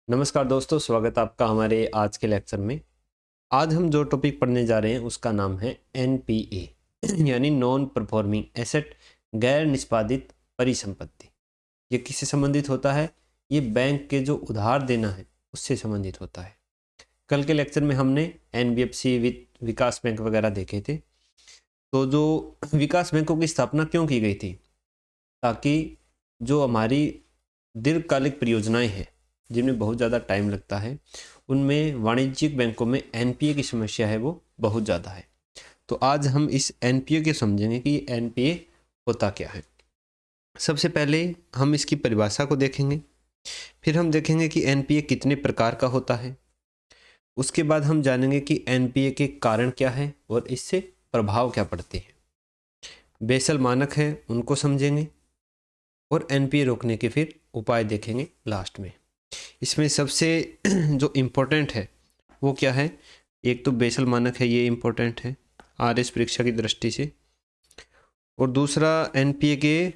नमस्कार दोस्तों, स्वागत है आपका हमारे आज के लेक्चर में। आज हम जो टॉपिक पढ़ने जा रहे हैं उसका नाम है एनपीए यानी नॉन परफॉर्मिंग एसेट, गैर निष्पादित परिसंपत्ति। ये किससे संबंधित होता है? ये बैंक के जो उधार देना है उससे संबंधित होता है। कल के लेक्चर में हमने एनबीएफसी, विकास बैंक वगैरह देखे थे। तो जो विकास बैंकों की स्थापना क्यों की गई थी? ताकि जो हमारी दीर्घकालिक परियोजनाएं हैं जिनमें बहुत ज़्यादा टाइम लगता है, उनमें वाणिज्यिक बैंकों में एनपीए की समस्या है वो बहुत ज़्यादा है। तो आज हम इस एनपीए के समझेंगे कि एनपीए होता क्या है। सबसे पहले हम इसकी परिभाषा को देखेंगे, फिर हम देखेंगे कि एनपीए कितने प्रकार का होता है। उसके बाद हम जानेंगे कि एनपीए के कारण क्या है और इससे प्रभाव क्या पड़ते हैं। बेसल मानक है उनको समझेंगे और एनपीए रोकने के फिर उपाय देखेंगे लास्ट में। इसमें सबसे जो इम्पोर्टेंट है वो क्या है? एक तो बेसल मानक है, ये इम्पोर्टेंट है आरएस परीक्षा की दृष्टि से, और दूसरा एनपीए के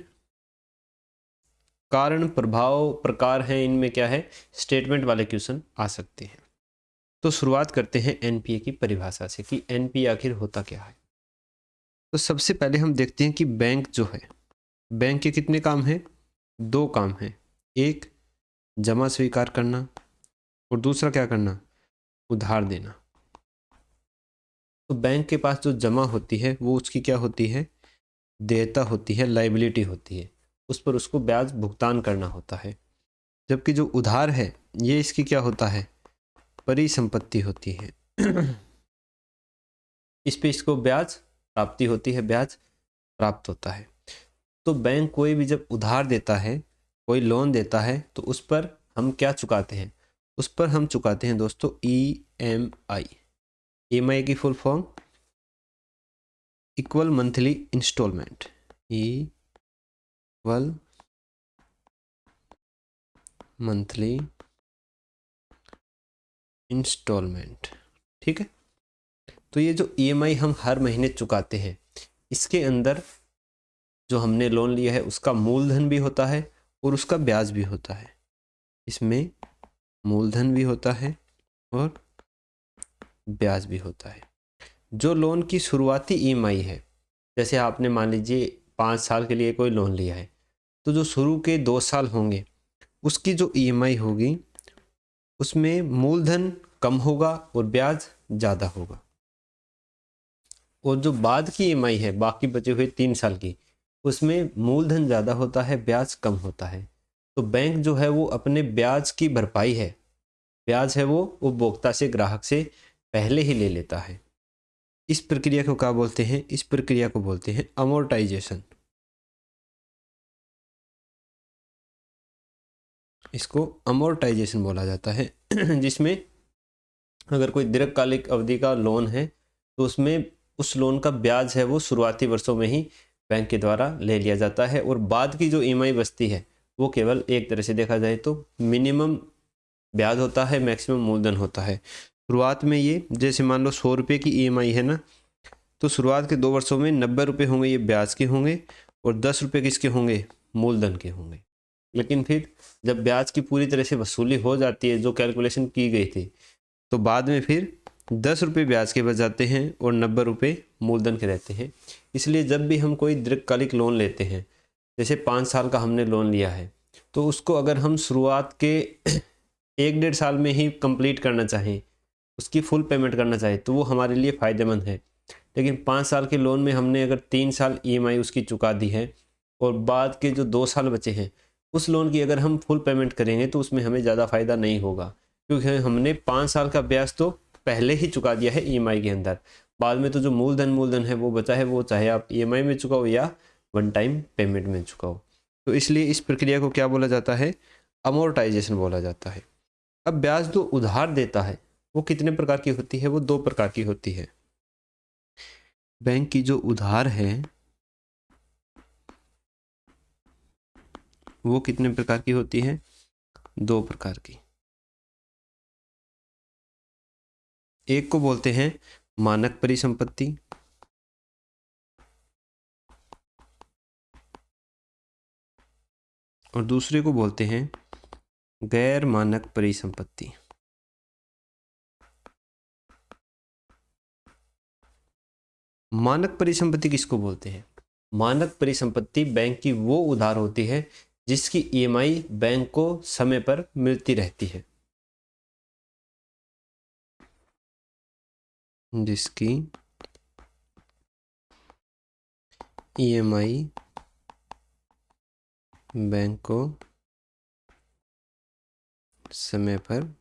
कारण प्रभाव प्रकार हैं। इनमें क्या है, स्टेटमेंट वाले क्वेश्चन आ सकते हैं। तो शुरुआत करते हैं एनपीए की परिभाषा से कि एनपीए आखिर होता क्या है। तो सबसे पहले हम देखते हैं कि बैंक जो है, बैंक के कितने काम हैं? दो काम हैं। एक जमा स्वीकार करना और दूसरा क्या करना? उधार देना। तो बैंक के पास जो जमा होती है वो उसकी क्या होती है? देयता होती है, लाइबिलिटी होती है। उस पर उसको ब्याज भुगतान करना होता है। जबकि जो उधार है ये इसकी क्या होता है? परिसंपत्ति होती है। इस पे इसको ब्याज प्राप्ति होती है, ब्याज प्राप्त होता है। तो बैंक कोई भी जब उधार देता है, कोई लोन देता है, तो उस पर हम क्या चुकाते हैं? उस पर हम चुकाते हैं दोस्तों ईएमआई। ईएमआई की full form equal monthly instalment. Equal monthly instalment. ठीक है। तो ये जो ईएमआई हम हर महीने चुकाते हैं, इसके अंदर जो हमने लोन लिया है उसका मूलधन भी होता है और उसका ब्याज भी होता है। इसमें मूलधन भी होता है और ब्याज भी होता है। जो लोन की शुरुआती ईएमआई है, जैसे आपने मान लीजिए 5 साल के लिए कोई लोन लिया है, तो जो शुरू के 2 साल होंगे उसकी जो ईएमआई होगी उसमें मूलधन कम होगा और ब्याज ज़्यादा होगा। और जो बाद की ईएमआई है, बाकी बचे हुए 3 साल की, उसमें मूलधन ज़्यादा होता है, ब्याज कम होता है। तो बैंक जो है वो अपने ब्याज की भरपाई है, ब्याज है वो उपभोक्ता से, ग्राहक से पहले ही ले लेता है। इस प्रक्रिया को क्या बोलते हैं? इस प्रक्रिया को बोलते हैं अमोर्टाइजेशन। इसको अमोर्टाइजेशन बोला जाता है। जिसमें अगर कोई दीर्घकालिक अवधि का लोन है तो उसमें उस लोन का ब्याज है वो शुरुआती वर्षों में ही बैंक के द्वारा ले लिया जाता है, और बाद की जो ईएमआई बचती है वो केवल एक तरह से देखा जाए तो मिनिमम ब्याज होता है, मैक्सिमम मूलधन होता है। शुरुआत में ये, जैसे मान लो 100 रुपये की ईएमआई है ना, तो शुरुआत के 2 वर्षों में 90 रुपये होंगे ये ब्याज के होंगे और 10 रुपये किसके होंगे? मूलधन के होंगे। लेकिन फिर जब ब्याज की पूरी तरह से वसूली हो जाती है, जो कैलकुलेशन की गई थी, तो बाद में फिर 10 रुपये ब्याज के बच जाते हैं और 90 रुपये मूलधन के रहते हैं। इसलिए जब भी हम कोई दीर्घकालिक लोन लेते हैं, जैसे 5 साल का हमने लोन लिया है, तो उसको अगर हम शुरुआत के 1-1.5 साल में ही कंप्लीट करना चाहें, उसकी फुल पेमेंट करना चाहें, तो वो हमारे लिए फ़ायदेमंद है। लेकिन 5 साल के लोन में हमने अगर 3 साल ईएमआई उसकी चुका दी है और बाद के जो 2 साल बचे हैं उस लोन की अगर हम फुल पेमेंट करेंगे तो उसमें हमें ज़्यादा फ़ायदा नहीं होगा, क्योंकि हमने 5 साल का ब्याज तो पहले ही चुका दिया है ईएमआई के अंदर। बाद में तो जो मूलधन है वो बचा है, वो चाहे आप ईएमआई में चुकाओ या वन टाइम पेमेंट में चुकाओ। तो इसलिए इस प्रक्रिया को क्या बोला जाता है? अमोर्टाइजेशन बोला जाता है। अब ब्याज जो उधार देता है वो कितने प्रकार की होती है? वो 2 प्रकार की होती है। बैंक की जो उधार है वो कितने प्रकार की होती है? 2 प्रकार की। एक को बोलते हैं मानक परिसंपत्ति और दूसरे को बोलते हैं गैर मानक परिसंपत्ति। मानक परिसंपत्ति किसको बोलते हैं? मानक परिसंपत्ति बैंक की वो उधार होती है जिसकी ईएमआई बैंक को समय पर मिलती रहती है, जिसकी ईएमआई बैंक को समय पर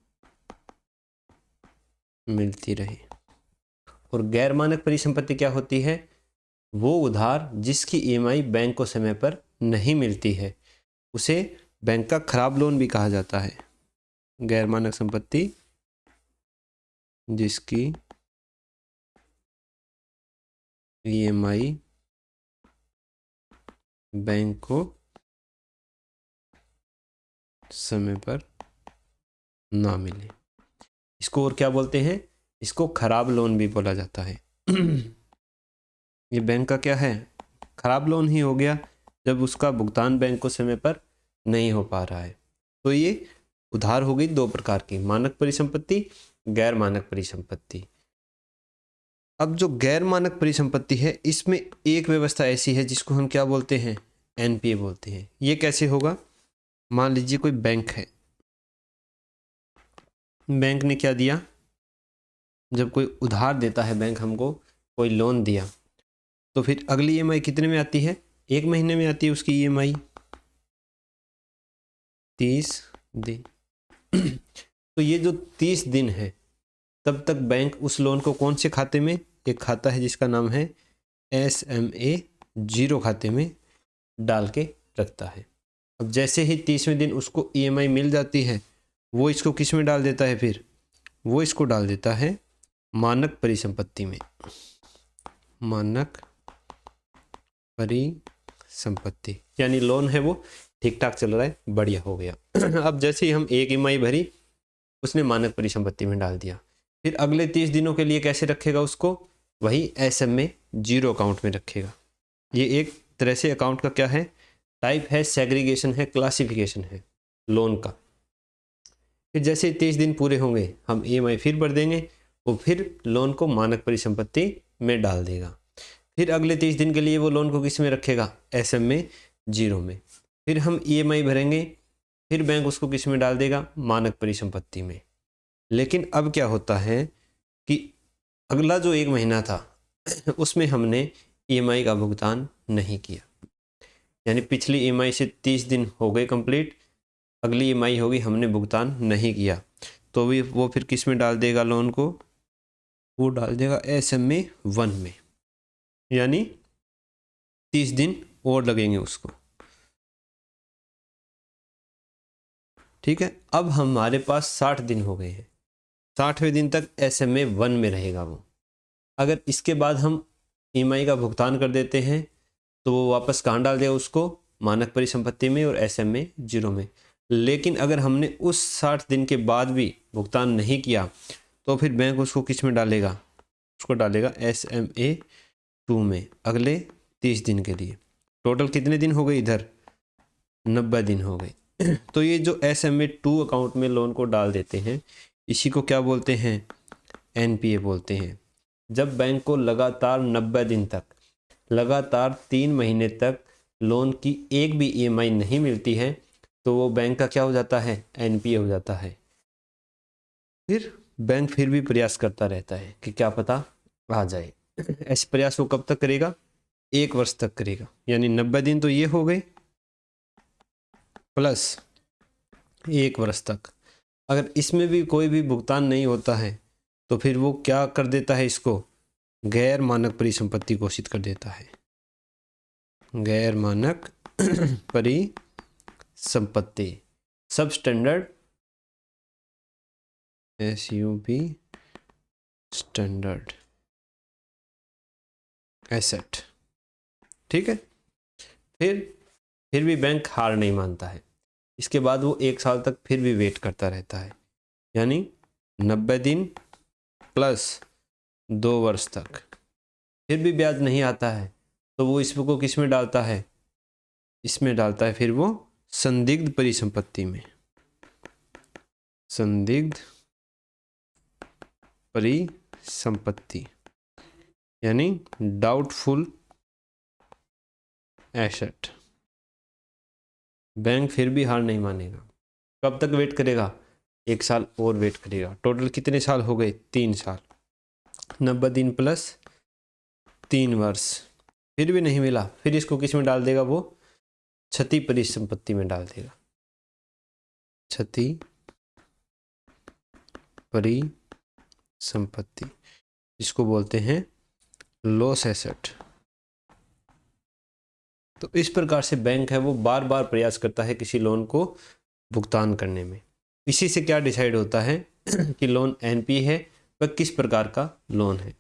मिलती रहे। और गैर मानक परिसंपत्ति क्या होती है? वो उधार जिसकी ईएमआई बैंक को समय पर नहीं मिलती है, उसे बैंक का खराब लोन भी कहा जाता है। गैर मानक संपत्ति जिसकी ईएमआई बैंक को समय पर ना मिले, इसको और क्या बोलते हैं? इसको खराब लोन भी बोला जाता है। ये बैंक का क्या है? खराब लोन ही हो गया जब उसका भुगतान बैंक को समय पर नहीं हो पा रहा है। तो ये उधार हो गई दो प्रकार की, मानक परिसंपत्ति, गैर मानक परिसंपत्ति। अब जो गैर मानक परिसंपत्ति है, इसमें एक व्यवस्था ऐसी है जिसको हम क्या बोलते हैं? एनपीए बोलते हैं। ये कैसे होगा? मान लीजिए कोई बैंक है, बैंक ने क्या दिया, जब कोई उधार देता है बैंक हमको, कोई लोन दिया, तो फिर अगली ईएमआई कितने में आती है? 1 महीने में आती है उसकी ईएमआई 30 दिन। तो ये जो 30 दिन है, तब तक बैंक उस लोन को कौन से खाते में, एक खाता है जिसका नाम है SMA 0 खाते में डाल के रखता है। अब जैसे ही 30वें दिन उसको ईएमआई मिल जाती है, वो इसको किस में डाल देता है? फिर वो इसको डाल देता है मानक परिसंपत्ति में। मानक परिसंपत्ति यानी लोन है वो ठीक ठाक चल रहा है, बढ़िया हो गया। अब जैसे ही हम एक ईएमआई भरी, उसने मानक परिसंपत्ति में डाल दिया। फिर अगले 30 दिनों के लिए कैसे रखेगा उसको? वही SMA 0 अकाउंट में रखेगा। ये एक तरह से अकाउंट का क्या है? टाइप है, सेग्रीगेशन है, क्लासिफिकेशन है लोन का। फिर जैसे 30 दिन पूरे होंगे, हम ईएमआई फिर भर देंगे, वो फिर लोन को मानक परिसंपत्ति में डाल देगा। फिर अगले 30 दिन के लिए वो लोन को किस में रखेगा? SMA 0 में। फिर हम ईएमआई भरेंगे, फिर बैंक उसको किस में डाल देगा? मानक परिसंपत्ति में। लेकिन अब क्या होता है कि अगला जो 1 महीना था उसमें हमने ईएमआई का भुगतान नहीं किया, यानी पिछली ईएमआई से 30 दिन हो गए कंप्लीट, अगली ईएमआई होगी हमने भुगतान नहीं किया, तो भी वो फिर किस में डाल देगा लोन को? वो डाल देगा SMA 1 में, यानी 30 दिन और लगेंगे उसको। ठीक है, अब हमारे पास 60 दिन हो गए हैं, 60वें दिन तक SMA 1 में रहेगा वो। अगर इसके बाद हम ईएमआई का भुगतान कर देते हैं, तो वो वापस कहाँ डाल देगा उसको? मानक परिसंपत्ति में और SMA 0 में। लेकिन अगर हमने उस 60 दिन के बाद भी भुगतान नहीं किया, तो फिर बैंक उसको किस में डालेगा? उसको डालेगा SMA 2 में अगले 30 दिन के लिए। टोटल कितने दिन हो गए इधर? 90 दिन हो गए। तो ये जो SMA 2 अकाउंट में लोन को डाल देते हैं, इसी को क्या बोलते हैं? एनपीए बोलते हैं। जब बैंक को लगातार 90 दिन तक, लगातार 3 महीने तक लोन की एक भी ईएमआई नहीं मिलती है, तो वो बैंक का क्या हो जाता है? एनपीए हो जाता है। फिर बैंक फिर भी प्रयास करता रहता है कि क्या पता आ जाए। ऐसे प्रयास वो कब तक करेगा? 1 वर्ष तक करेगा, यानी 90 दिन तो ये हो गए प्लस 1 वर्ष तक। अगर इसमें भी कोई भी भुगतान नहीं होता है, तो फिर वो क्या कर देता है? इसको गैर मानक परिसंपत्ति घोषित कर देता है। गैर मानक परिसंपत्ति, सब स्टैंडर्ड, SUB स्टैंडर्ड एसेट। ठीक है, फिर भी बैंक हार नहीं मानता है। इसके बाद वो 1 साल तक फिर भी वेट करता रहता है, यानी 90 दिन प्लस 2 वर्ष तक। फिर भी ब्याज नहीं आता है, तो वो इसको किस में डालता है? इसमें डालता है फिर वो संदिग्ध परिसंपत्ति में। संदिग्ध परिसंपत्ति यानी डाउटफुल एसेट। बैंक फिर भी हार नहीं मानेगा। कब तक वेट करेगा? 1 साल और वेट करेगा। टोटल कितने साल हो गए? 3 साल। 90 दिन प्लस 3 वर्ष, फिर भी नहीं मिला। फिर इसको किस में डाल देगा? वो क्षति परिसंपत्ति में डाल देगा। क्षति परिसंपत्ति जिसको बोलते हैं लॉस एसेट। तो इस प्रकार से बैंक है वो बार बार प्रयास करता है किसी लोन को भुगतान करने में। इसी से क्या डिसाइड होता है कि लोन एनपीए है वह किस प्रकार का लोन है।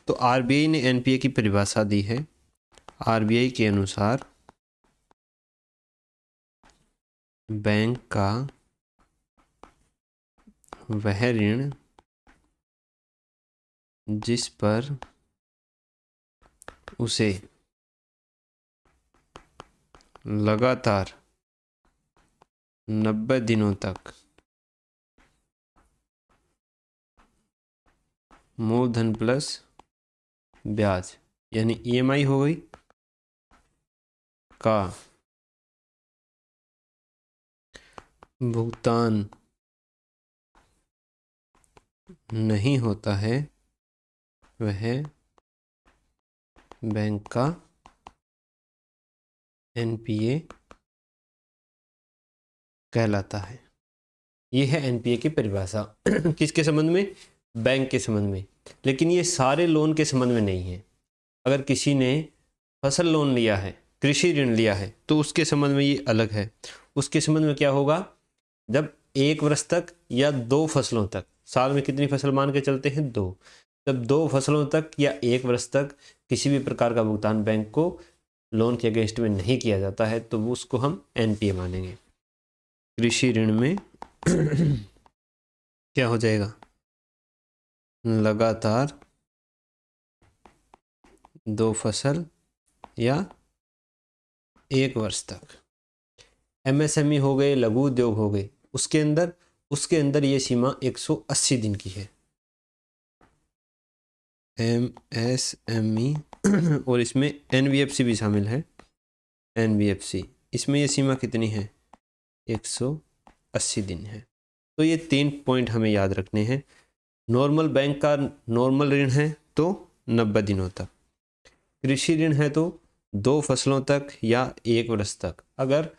तो आरबीआई ने एनपीए की परिभाषा दी है। आरबीआई के अनुसार बैंक का वह ऋण जिस पर उसे लगातार 90 दिनों तक मूलधन प्लस ब्याज यानी ईएमआई हो गई का भुगतान नहीं होता है, वह बैंक का एनपीए कहलाता है। यह है एनपीए की परिभाषा किसके संबंध में? बैंक के संबंध में। लेकिन ये सारे लोन के संबंध में नहीं है। अगर किसी ने फसल लोन लिया है, कृषि ऋण लिया है, तो उसके संबंध में ये अलग है। उसके संबंध में क्या होगा? जब 1 वर्ष तक या 2 फसलों तक, साल में कितनी फसल मान के चलते हैं? 2। जब 2 फसलों तक या 1 वर्ष तक किसी भी प्रकार का भुगतान बैंक को लोन के अगेंस्ट में नहीं किया जाता है तो वो उसको हम एनपीए मानेंगे। कृषि ऋण में क्या हो जाएगा? लगातार 2 फसल या 1 वर्ष तक। एमएसएमई हो गए, लघु उद्योग हो गए, उसके अंदर ये सीमा 180 दिन की है। एमएसएमई और इसमें एनबीएफसी भी शामिल है। एनबीएफसी इसमें ये सीमा कितनी है? 180 दिन है। तो ये 3 पॉइंट हमें याद रखने हैं। नॉर्मल बैंक का नॉर्मल ऋण है तो 90 दिनों तक, कृषि ऋण है तो 2 फसलों तक या 1 वर्ष तक अगर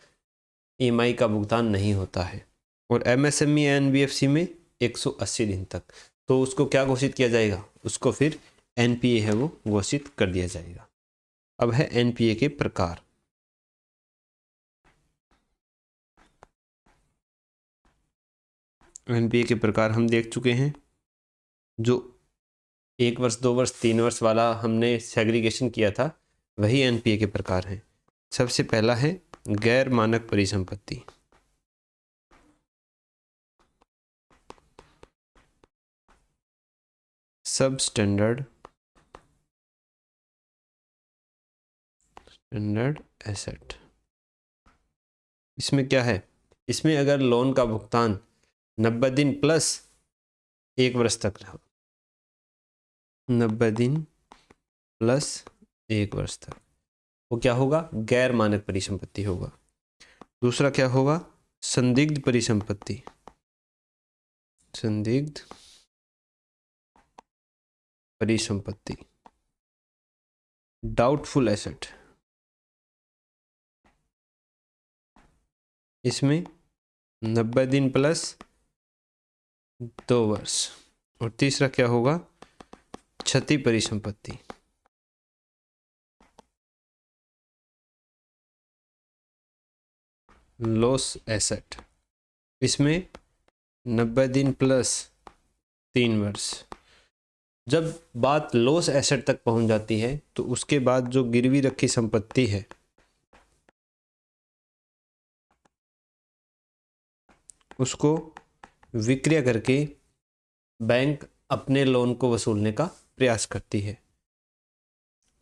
ईएमआई का भुगतान नहीं होता है, और एमएसएमई एनबीएफसी में 180 दिन तक। तो उसको क्या घोषित किया जाएगा? उसको फिर एनपीए है वो घोषित कर दिया जाएगा। अब है एनपीए के प्रकार। एनपीए के प्रकार हम देख चुके हैं। जो 1 वर्ष, 2 वर्ष, 3 वर्ष वाला हमने सेग्रीगेशन किया था, वही एनपीए के प्रकार हैं। सबसे पहला है गैर मानक परिसंपत्ति। सब स्टैंडर्ड एसेट। इसमें क्या है? इसमें अगर लोन का भुगतान 90 दिन प्लस 1 वर्ष तक रहो, 90 दिन प्लस 1 वर्ष तक, वो क्या होगा? गैर मानक परिसंपत्ति होगा। दूसरा क्या होगा? संदिग्ध परिसंपत्ति। संदिग्ध परिसंपत्ति, डाउटफुल एसेट। इसमें 90 दिन प्लस 2 वर्ष। और तीसरा क्या होगा? क्षति परिसंपत्ति। Loss asset. इसमें 90 दिन प्लस 3 वर्ष। जब बात लॉस एसेट तक पहुंच जाती है तो उसके बाद जो गिरवी रखी संपत्ति है उसको विक्रय करके बैंक अपने लोन को वसूलने का प्रयास करती है।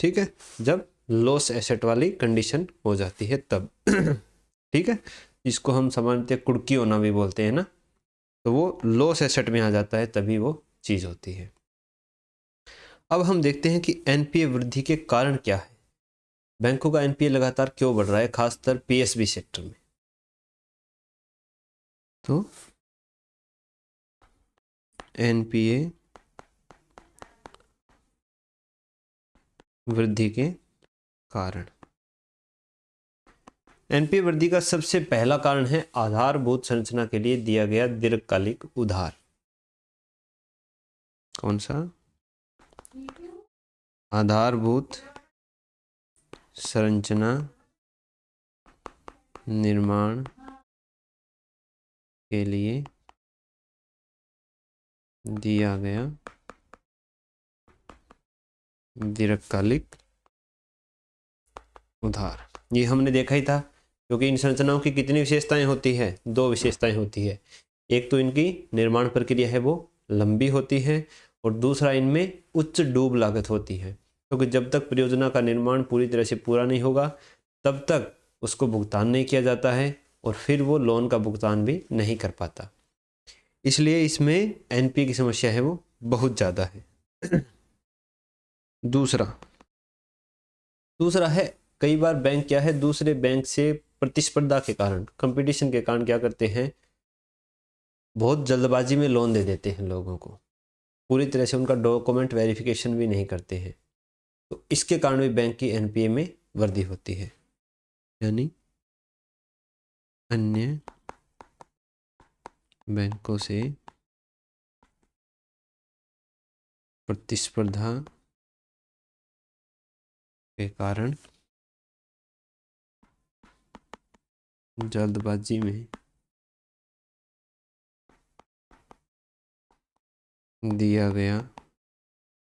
ठीक है, जब लॉस एसेट वाली कंडीशन हो जाती है तब ठीक है, इसको हम सामान्यतः कुर्की होना भी बोलते हैं ना। तो वो लॉस एसेट में आ जाता है, तभी वो चीज़ होती है। अब हम देखते हैं कि एनपीए वृद्धि के कारण क्या है, बैंकों का एनपीए लगातार क्यों बढ़ रहा है, खासकर पीएसबी सेक्टर में। तो एनपीए वृद्धि के कारण, एनपीए वृद्धि का सबसे पहला कारण है आधारभूत संरचना के लिए दिया गया दीर्घकालिक उधार। कौन सा? आधारभूत संरचना निर्माण के लिए दिया गया दीर्घकालिक उधार। ये हमने देखा ही था, क्योंकि इन संरचनाओं की कितनी विशेषताएं होती है? 2 विशेषताएं होती है। एक तो इनकी निर्माण प्रक्रिया है वो लंबी होती है, और दूसरा इनमें उच्च डूब लागत होती है, क्योंकि जब तक परियोजना का निर्माण पूरी तरह से पूरा नहीं होगा तब तक उसको भुगतान नहीं किया जाता है, और फिर वो लोन का भुगतान भी नहीं कर पाता। इसलिए इसमें एनपीए की समस्या है वो बहुत ज़्यादा है। दूसरा है, कई बार बैंक क्या है, दूसरे बैंक से प्रतिस्पर्धा के कारण, कंपटीशन के कारण क्या करते हैं, बहुत जल्दबाजी में लोन दे देते हैं लोगों को, पूरी तरह से उनका डॉक्यूमेंट वेरिफिकेशन भी नहीं करते हैं। तो इसके कारण भी बैंक की एनपीए में वृद्धि होती है। यानी अन्य बैंकों से प्रतिस्पर्धा के कारण जल्दबाजी में दिया गया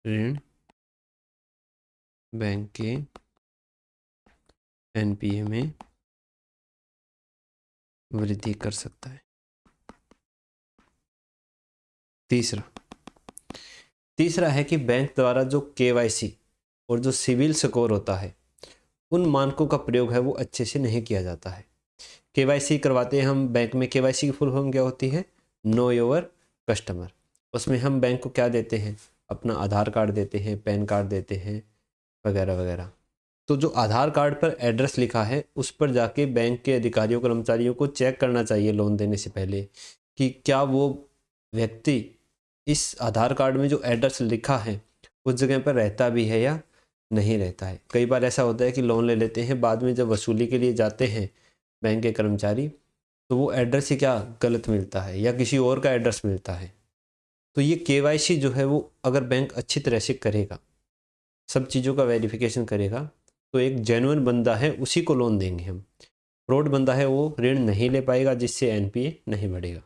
ऋण बैंक के एनपीए में वृद्धि कर सकता है। तीसरा है कि बैंक द्वारा जो केवाईसी और जो सिविल स्कोर होता है, उन मानकों का प्रयोग है वो अच्छे से नहीं किया जाता है। केवाईसी करवाते हैं हम बैंक में, केवाईसी की फुल फॉर्म क्या होती है? No your customer. उसमें हम बैंक को क्या देते हैं? अपना आधार कार्ड देते हैं, पैन कार्ड देते हैं, वगैरह वगैरह। तो जो आधार कार्ड पर एड्रेस लिखा है उस पर जाके बैंक के अधिकारियों कर्मचारियों को चेक करना चाहिए लोन देने से पहले, कि क्या वो व्यक्ति इस आधार कार्ड में जो एड्रेस लिखा है उस जगह पर रहता भी है या नहीं रहता है। कई बार ऐसा होता है कि लोन ले लेते हैं, बाद में जब वसूली के लिए जाते हैं बैंक के कर्मचारी, तो वो एड्रेस ही क्या गलत मिलता है या किसी और का एड्रेस मिलता है। तो ये केवाईसी जो है वो अगर बैंक अच्छी तरह से करेगा, सब चीज़ों का वेरिफिकेशन करेगा, तो एक जेन्युइन बंदा है उसी को लोन देंगे हम। फ्रॉड बंदा है वो ऋण नहीं ले पाएगा, जिससे एनपीए नहीं बढ़ेगा।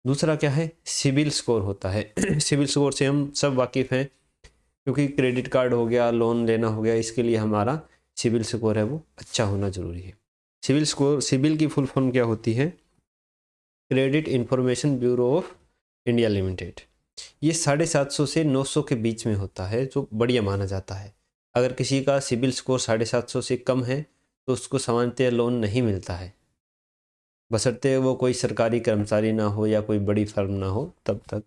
दूसरा क्या है? सिबिल स्कोर होता है। सिबिल स्कोर से हम सब वाकिफ़ हैं, क्योंकि क्रेडिट कार्ड हो गया, लोन लेना हो गया, इसके लिए हमारा सिबिल स्कोर है वो अच्छा होना ज़रूरी है। सिबिल स्कोर, सिबिल की फुल फॉर्म क्या होती है? Credit information bureau of India limited. ये 750 से 900 के बीच में होता है, जो बढ़िया माना जाता है। अगर किसी का सिबिल स्कोर 750 से कम है तो उसको सामान्यतः लोन नहीं मिलता है, बशर्ते वो कोई सरकारी कर्मचारी ना हो या कोई बड़ी फर्म ना हो, तब तक।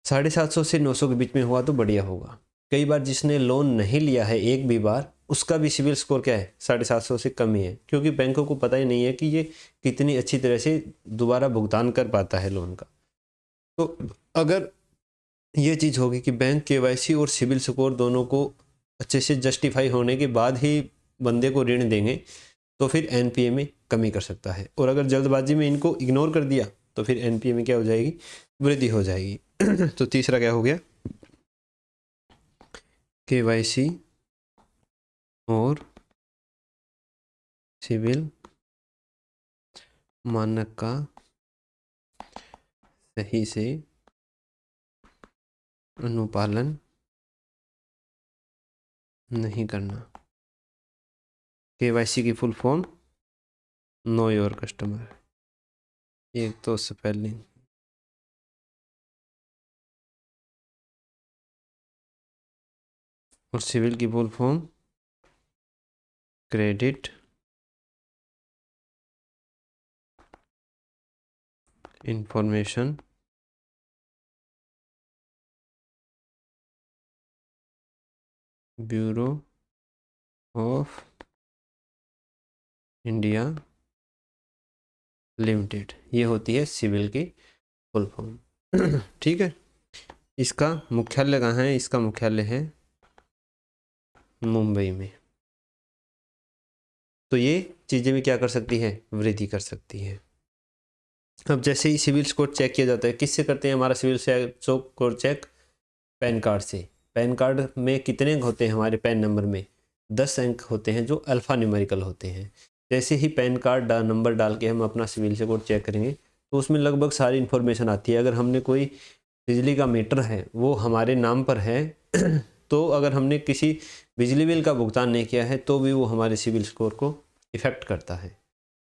750 से 900 के बीच में हुआ तो बढ़िया होगा। कई बार जिसने लोन नहीं लिया है एक भी बार, उसका भी सिबिल स्कोर क्या है? 750 से कम ही है, क्योंकि बैंकों को पता ही नहीं है कि ये कितनी अच्छी तरह से दोबारा भुगतान कर पाता है लोन का। तो अगर ये चीज़ होगी कि बैंक केवाईसी और सिबिल स्कोर दोनों को अच्छे से जस्टिफाई होने के बाद ही बंदे को ऋण देंगे, तो फिर एनपीए में कमी कर सकता है। और अगर जल्दबाजी में इनको इग्नोर कर दिया तो फिर एनपीए में क्या हो जाएगी? वृद्धि हो जाएगी। तो तीसरा क्या हो गया? केवाईसी और सिविल मानक का सही से अनुपालन नहीं करना। केवाईसी की full form no your customer, एक तो स्पेलिंग, और सिविल की full form credit information bureau of India limited, ये होती है सिविल की फुल फॉर्म। ठीक है, इसका मुख्यालय कहाँ है? इसका मुख्यालय है मुंबई में। तो ये चीज़ें भी क्या कर सकती है? वृद्धि कर सकती है। अब जैसे ही सिविल स्कोर चेक किया जाता है, किससे करते हैं हमारा CIBIL score check? PAN card से। पैन कार्ड में कितने अंक होते हैं? हमारे पैन नंबर में 10 अंक होते हैं जो अल्फ़ा न्यूमेरिकल होते हैं। जैसे ही पैन कार्ड नंबर डाल के हम अपना सिविल स्कोर चेक करेंगे तो उसमें लगभग सारी इन्फॉर्मेशन आती है। अगर हमने कोई बिजली का मीटर है वो हमारे नाम पर है तो अगर हमने किसी बिजली बिल का भुगतान नहीं किया है तो भी वो हमारे सिविल स्कोर को इफ़ेक्ट करता है।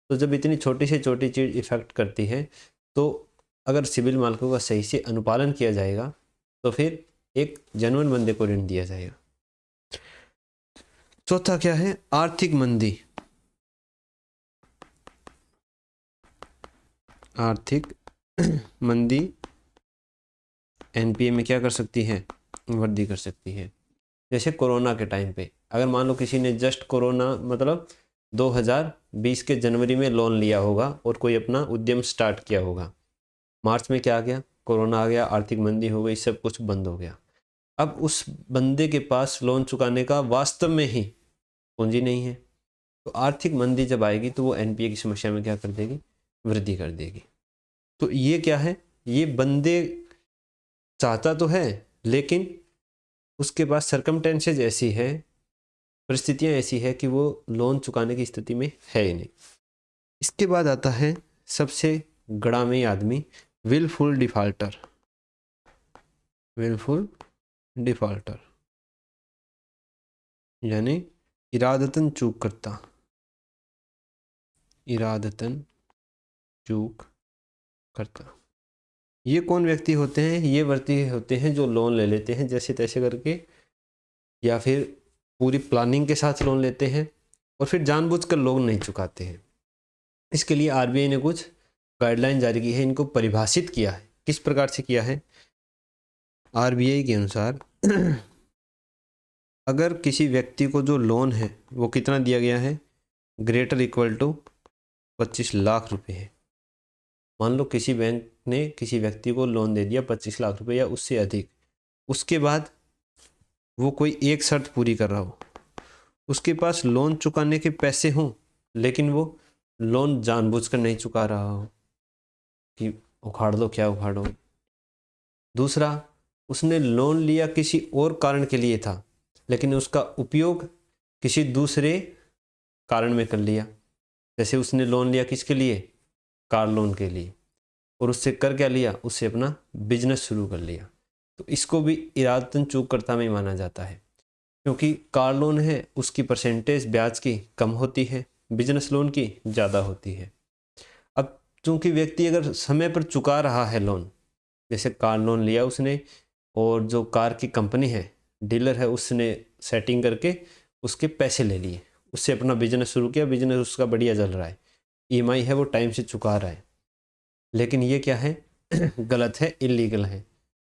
तो जब इतनी छोटी से छोटी चीज़ इफ़ेक्ट करती है तो अगर सिविल मानकों का सही से अनुपालन किया जाएगा तो फिर एक जेन्युइन बंदे को ऋण दिया जाएगा। चौथा क्या है? आर्थिक मंदी। आर्थिक मंदी एनपीए में क्या कर सकती है? वृद्धि कर सकती है। जैसे कोरोना के टाइम पे अगर मान लो किसी ने जस्ट कोरोना मतलब 2020 के जनवरी में लोन लिया होगा और कोई अपना उद्यम स्टार्ट किया होगा, मार्च में क्या आ गया? कोरोना आ गया, आर्थिक मंदी हो गई, सब कुछ बंद हो गया। अब उस बंदे के पास लोन चुकाने का वास्तव में ही पूंजी नहीं है, तो आर्थिक मंदी जब आएगी तो वो एनपीए की समस्या में क्या कर देगी? वृद्धि कर देगी। तो ये क्या है? ये बंदे चाहता तो है लेकिन उसके पास सर्कमटेंसेज ऐसी है, परिस्थितियां ऐसी है कि वो लोन चुकाने की स्थिति में है ही नहीं। इसके बाद आता है सबसे गड़ामी आदमी, विलफुल डिफॉल्टर। विलफुल डिफॉल्टर यानी इरादतन चूक करता। इरादतन चूक करता। ये कौन व्यक्ति होते हैं? ये व्यक्ति होते हैं जो लोन ले लेते हैं जैसे तैसे करके, या फिर पूरी प्लानिंग के साथ लोन लेते हैं और फिर जानबूझकर लोन नहीं चुकाते हैं। इसके लिए आरबीआई ने कुछ गाइडलाइन जारी की है, इनको परिभाषित किया है। किस प्रकार से किया है? आरबीआई के अनुसार अगर किसी व्यक्ति को जो लोन है वो कितना दिया गया है? ग्रेटर इक्वल टू 25 लाख रुपए है। मान लो किसी बैंक ने किसी व्यक्ति को लोन दे दिया 25 लाख रुपए या उससे अधिक, उसके बाद वो कोई एक शर्त पूरी कर रहा हो, उसके पास लोन चुकाने के पैसे हों लेकिन वो लोन जानबूझकर नहीं चुका रहा हो कि उखाड़ दो क्या उखाड़ो। दूसरा, उसने लोन लिया किसी और कारण के लिए था लेकिन उसका उपयोग किसी दूसरे कारण में कर लिया। जैसे उसने लोन लिया किसके लिए? कार लोन के लिए, और उससे कर क्या लिया? उससे अपना बिजनेस शुरू कर लिया। तो इसको भी इरादतन चूककर्ता में माना जाता है, क्योंकि कार लोन है उसकी परसेंटेज ब्याज की कम होती है, बिजनेस लोन की ज़्यादा होती है। अब चूंकि व्यक्ति अगर समय पर चुका रहा है लोन, जैसे कार लोन लिया उसने और जो कार की कंपनी है, डीलर है, उसने सेटिंग करके उसके पैसे ले लिए, उससे अपना बिजनेस शुरू किया, बिजनेस उसका बढ़िया चल रहा है, ईएमआई है वो टाइम से चुका रहा है। लेकिन ये क्या है? गलत है, इलीगल है,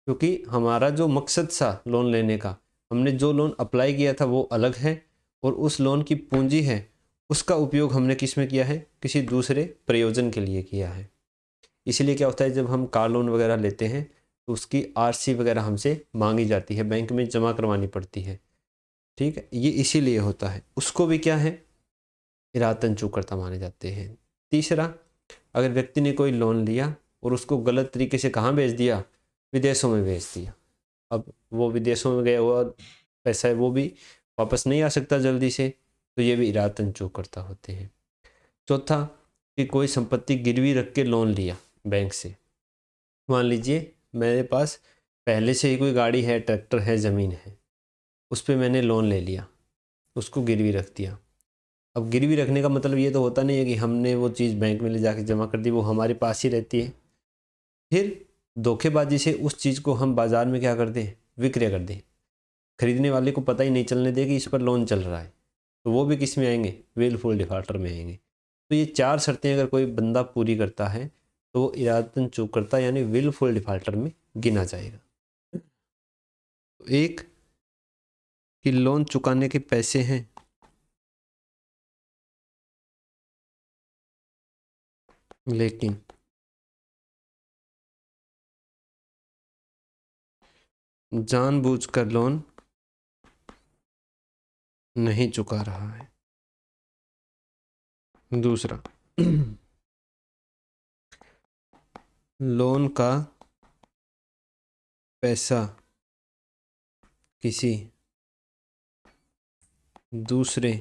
क्योंकि हमारा जो मकसद था लोन लेने का, हमने जो लोन अप्लाई किया था वो अलग है और उस लोन की पूंजी है उसका उपयोग हमने किस में किया है? किसी दूसरे प्रयोजन के लिए किया है। इसलिए क्या होता है, जब हम कार लोन वगैरह लेते हैं तो उसकी आरसी वगैरह हमसे मांगी जाती है, बैंक में जमा करवानी पड़ती है। ठीक है, ये इसीलिए होता है। उसको भी क्या है? इरादतन चूककर्ता माने जाते हैं। तीसरा, अगर व्यक्ति ने कोई लोन लिया और उसको गलत तरीके से कहाँ भेज दिया? विदेशों में भेज दिया। अब वो विदेशों में गया हुआ पैसा है वो भी वापस नहीं आ सकता जल्दी से, तो ये भी इरादतन चूककर्ता होते हैं। चौथा, कि कोई संपत्ति गिरवी रख के लोन लिया बैंक से। मान लीजिए मेरे पास पहले से ही कोई गाड़ी है, ट्रैक्टर है, ज़मीन है, उस पर मैंने लोन ले लिया, उसको गिरवी रख दिया। अब गिरवी रखने का मतलब ये तो होता नहीं है कि हमने वो चीज़ बैंक में ले जाके जमा कर दी, वो हमारे पास ही रहती है। फिर धोखेबाजी से उस चीज़ को हम बाज़ार में क्या कर दें? विक्रय कर दें, खरीदने वाले को पता ही नहीं चलने दे कि इस पर लोन चल रहा है, तो वो भी किस में आएंगे? विलफुल डिफॉल्टर में आएंगे। तो ये 4 शर्तें अगर कोई बंदा पूरी करता है तो वो इरादतन चूककर्ता यानी विलफुल डिफॉल्टर में गिना जाएगा। एक कि लोन चुकाने के पैसे हैं, लेकिन जानबूझकर लोन नहीं चुका रहा है। दूसरा, लोन का पैसा किसी दूसरे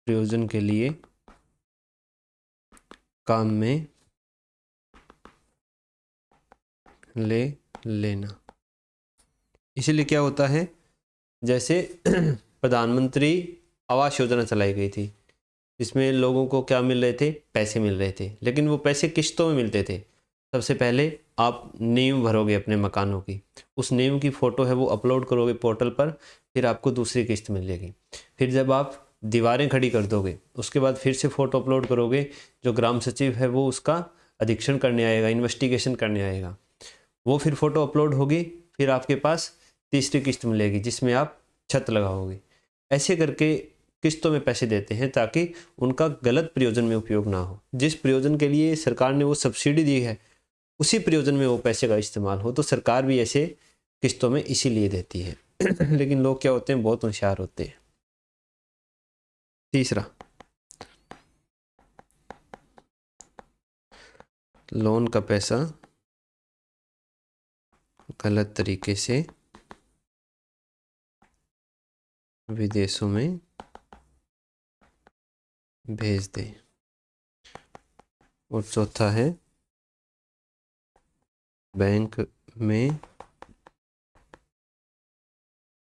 प्रयोजन के लिए काम में ले लेना। इसीलिए क्या होता है, जैसे प्रधानमंत्री आवास योजना चलाई गई थी, इसमें लोगों को क्या मिल रहे थे, पैसे मिल रहे थे, लेकिन वो पैसे किश्तों में मिलते थे। सबसे पहले आप नींव भरोगे अपने मकानों की, उस नींव की फ़ोटो है वो अपलोड करोगे पोर्टल पर, फिर आपको दूसरी किस्त मिलेगी। फिर जब आप दीवारें खड़ी कर दोगे, उसके बाद फिर से फ़ोटो अपलोड करोगे, जो ग्राम सचिव है वो उसका अधीक्षण करने आएगा, इन्वेस्टिगेशन करने आएगा, वो फिर फ़ोटो अपलोड होगी, फिर आपके पास तीसरी किस्त मिलेगी जिसमें आप छत लगाओगे। ऐसे करके किस्तों में पैसे देते हैं ताकि उनका गलत प्रयोजन में उपयोग ना हो। जिस प्रयोजन के लिए सरकार ने वो सब्सिडी दी है उसी प्रयोजन में वो पैसे का इस्तेमाल हो, तो सरकार भी ऐसे किस्तों में इसीलिए देती है। लेकिन लोग क्या होते हैं, बहुत होशियार होते हैं। तीसरा, लोन का पैसा गलत तरीके से विदेशों में भेज दे। और चौथा है, बैंक में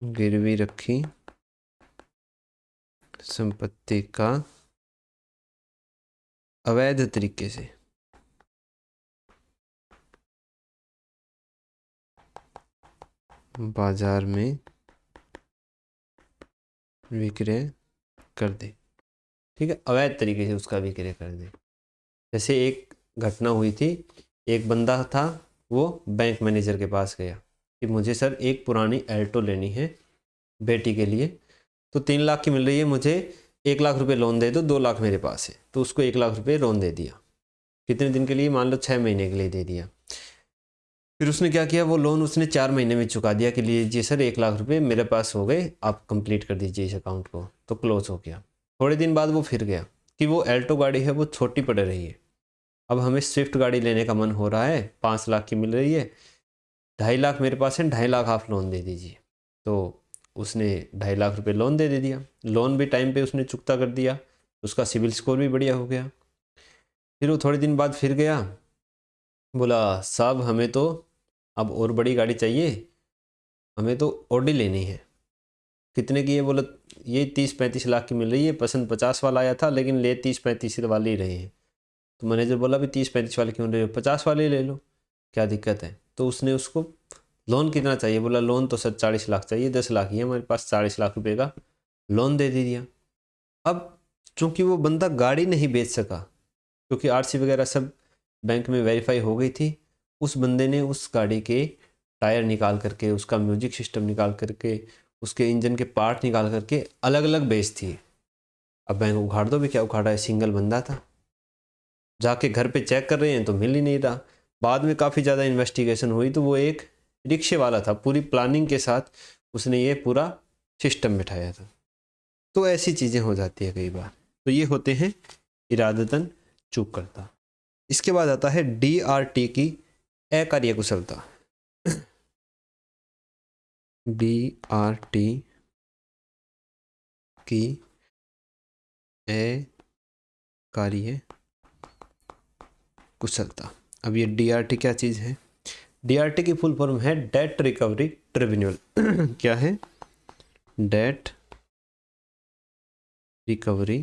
गिरवी रखी संपत्ति का अवैध तरीके से बाजार में विक्रय कर दे। ठीक है, अवैध तरीके से उसका विक्रय कर दे। जैसे एक घटना हुई थी, एक बंदा था, वो बैंक मैनेजर के पास गया कि मुझे सर एक पुरानी एल्टो लेनी है बेटी के लिए, तो 3 लाख की मिल रही है, मुझे 1 लाख रुपए लोन दे दो, 2 लाख मेरे पास है। तो उसको 1 लाख रुपए लोन दे दिया। कितने दिन के लिए, मान लो 6 महीने के लिए दे दिया। फिर उसने क्या किया, वो लोन उसने 4 महीने में चुका दिया कि लीजिए सर 1 लाख रुपए मेरे पास हो गए, आप कंप्लीट कर दीजिए इस अकाउंट को। तो क्लोज हो गया। थोड़े दिन बाद वो फिर गया कि वो एल्टो गाड़ी है वो छोटी पड़ रही है, अब हमें स्विफ्ट गाड़ी लेने का मन हो रहा है, 5 लाख की मिल रही है, 2.5 लाख मेरे पास है, 2.5 लाख आप लोन दे दीजिए। तो उसने 2.5 लाख रुपए लोन दे दिया। लोन भी टाइम पे उसने चुकता कर दिया, उसका सिविल स्कोर भी बढ़िया हो गया। फिर वो थोड़े दिन बाद फिर गया, बोला साहब हमें तो अब और बड़ी गाड़ी चाहिए, हमें तो ऑडी लेनी है। कितने की है, बोला ये 30-35 लाख की मिल रही है, पसंद 50 वाला आया था लेकिन ले 30-35 वाले ही रहे हैं। तो मैनेजर बोला भी 30-35 वाले क्यों ले लो, 50 वाले ले लो, क्या दिक्कत है। तो उसने उसको लोन कितना चाहिए, बोला लोन तो सर 40 लाख चाहिए, 10 लाख ही है हमारे पास, 40 लाख रुपए का लोन दे दिया। अब चूंकि वो बंदा गाड़ी नहीं बेच सका, क्योंकि आरसी वगैरह सब बैंक में वेरीफाई हो गई थी, उस बंदे ने उस गाड़ी के टायर निकाल करके, उसका म्यूजिक सिस्टम निकाल करके, उसके इंजन के पार्ट निकाल करके अलग अलग बेच थी। अब बैंक उखाड़ दो भी, क्या उखाड़ा है, सिंगल बंदा था। जाके घर पे चेक कर रहे हैं तो मिल ही नहीं रहा। बाद में काफ़ी ज़्यादा इन्वेस्टिगेशन हुई तो वो एक रिक्शे वाला था, पूरी प्लानिंग के साथ उसने ये पूरा सिस्टम बिठाया था। तो ऐसी चीज़ें हो जाती है कई बार। तो ये होते हैं इरादतन चूक करता। इसके बाद आता है DRT की अकार्यकुशलता। DRT की अकार्य कुशलता। अब ये DRT क्या चीज़ है, DRT की फुल फॉर्म है डेट रिकवरी ट्रिब्यूनल। क्या है, डेट रिकवरी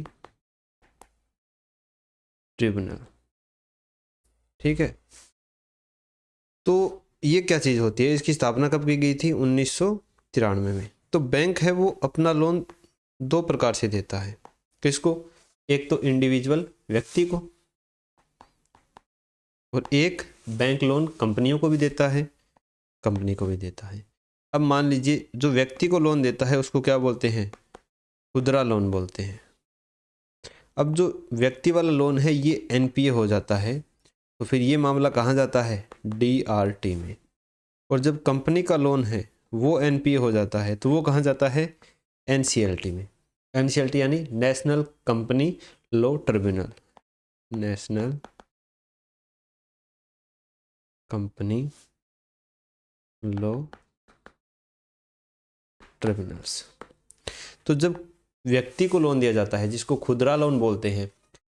ट्रिब्यूनल। ठीक है, तो ये क्या चीज़ होती है, इसकी स्थापना कब की गई थी, 1993 में। तो बैंक है वो अपना लोन 2 प्रकार से देता है। किसको, एक तो इंडिविजुअल व्यक्ति को, और एक बैंक लोन कंपनियों को भी देता है, कंपनी को भी देता है। अब मान लीजिए जो व्यक्ति को लोन देता है उसको क्या बोलते हैं, खुदरा लोन बोलते हैं। अब जो व्यक्ति वाला लोन है ये एनपीए हो जाता है, तो फिर ये मामला कहाँ जाता है, डीआरटी में। और जब कंपनी का लोन है वो एनपीए हो जाता है तो वो कहाँ जाता है, एनसीएलटी में। एनसीएलटी यानी national company law tribunal, national company law tribunals. तो जब व्यक्ति को लोन दिया जाता है जिसको खुदरा लोन बोलते हैं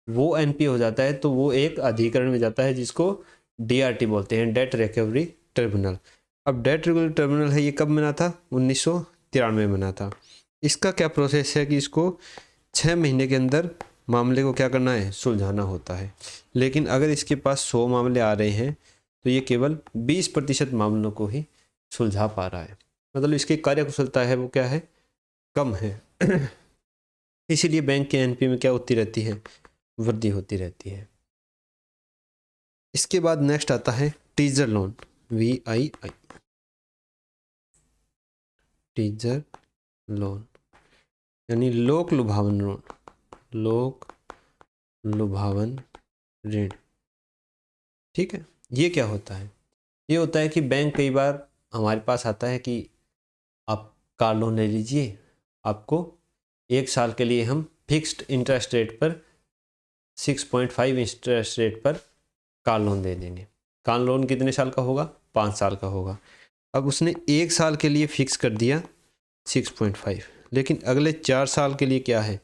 वो एनपीए हो जाता है, तो वो एक अधिकरण में जाता है जिसको डीआरटी बोलते हैं, डेट रिकवरी ट्रिब्यूनल। अब डेट रिकवरी ट्रिब्यूनल है ये कब बना था, 1993 में बना था। इसका क्या प्रोसेस है कि इसको 6 महीने के अंदर मामले को क्या करना है, सुलझाना होता है। लेकिन अगर इसके पास 100 मामले आ रहे हैं तो ये केवल 20% मामलों को ही सुलझा पा रहा है। मतलब इसकी कार्यकुशलता है वो क्या है, कम है। इसीलिए बैंक के एनपीए में क्या होती रहती है, वृद्धि होती रहती है। इसके बाद नेक्स्ट आता है teaser loan, VII, teaser loan यानी लोक लुभावन लोन, लोक लुभावन ऋण। ठीक है, ये क्या होता है, ये होता है कि बैंक कई बार हमारे पास आता है कि आप कार लोन ले लीजिए, आपको 1 साल के लिए हम फिक्स्ड इंटरेस्ट रेट पर 6.5 इंटरेस्ट रेट पर कार लोन दे देंगे। कार लोन कितने साल का होगा, 5 साल का होगा। अब उसने 1 साल के लिए फिक्स कर दिया 6.5, लेकिन अगले 4 साल के लिए क्या है,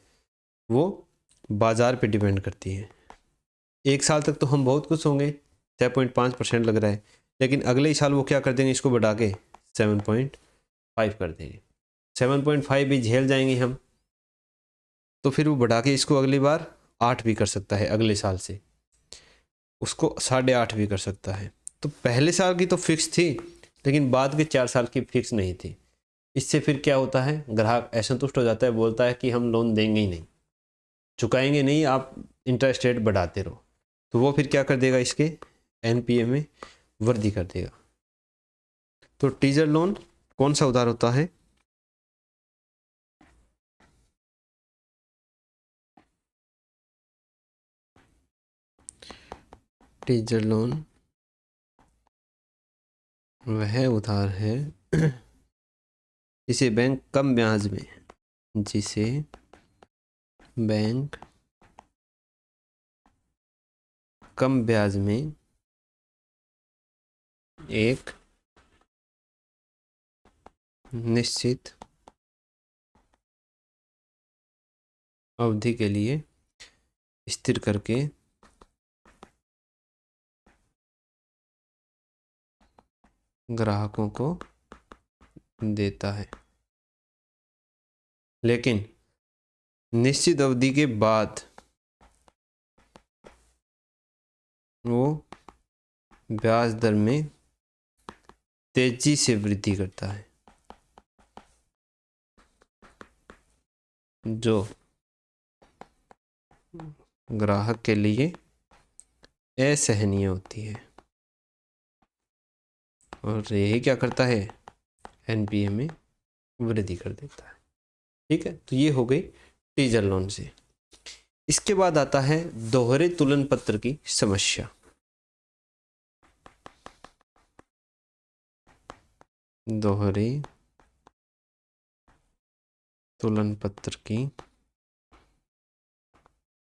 वो बाज़ार पे डिपेंड करती है। 1 साल तक तो हम बहुत खुश होंगे, 6.5% लग रहा है, लेकिन अगले ही साल वो क्या कर देंगे, इसको बढ़ा के 7.5 कर देंगे। 7.5 भी झेल जाएंगे हम, तो फिर वो बढ़ा के इसको अगली बार 8 भी कर सकता है, अगले साल से उसको 8.5 भी कर सकता है। तो पहले साल की तो फिक्स थी, लेकिन बाद के 4 साल की फिक्स नहीं थी। इससे फिर क्या होता है, ग्राहक असंतुष्ट हो जाता है, बोलता है कि हम लोन देंगे ही नहीं, चुकाएंगे नहीं, आप इंटरेस्ट रेट बढ़ाते रहो। तो वो फिर क्या कर देगा, इसके एनपीए में वृद्धि कर देगा। तो टीजर लोन कौन सा उधार होता है, टीजर लोन वह उधार है जिसे बैंक कम ब्याज में, जिसे बैंक कम ब्याज में एक निश्चित अवधि के लिए स्थिर करके ग्राहकों को देता है, लेकिन निश्चित अवधि के बाद वो ब्याज दर में तेजी से वृद्धि करता है, जो ग्राहक के लिए असहनीय होती है, और यही क्या करता है, एनपीए में वृद्धि कर देता है। ठीक है, तो ये हो गई टीजर लोन से। इसके बाद आता है दोहरे तुलन पत्र की समस्या। दोहरे तुलन पत्र की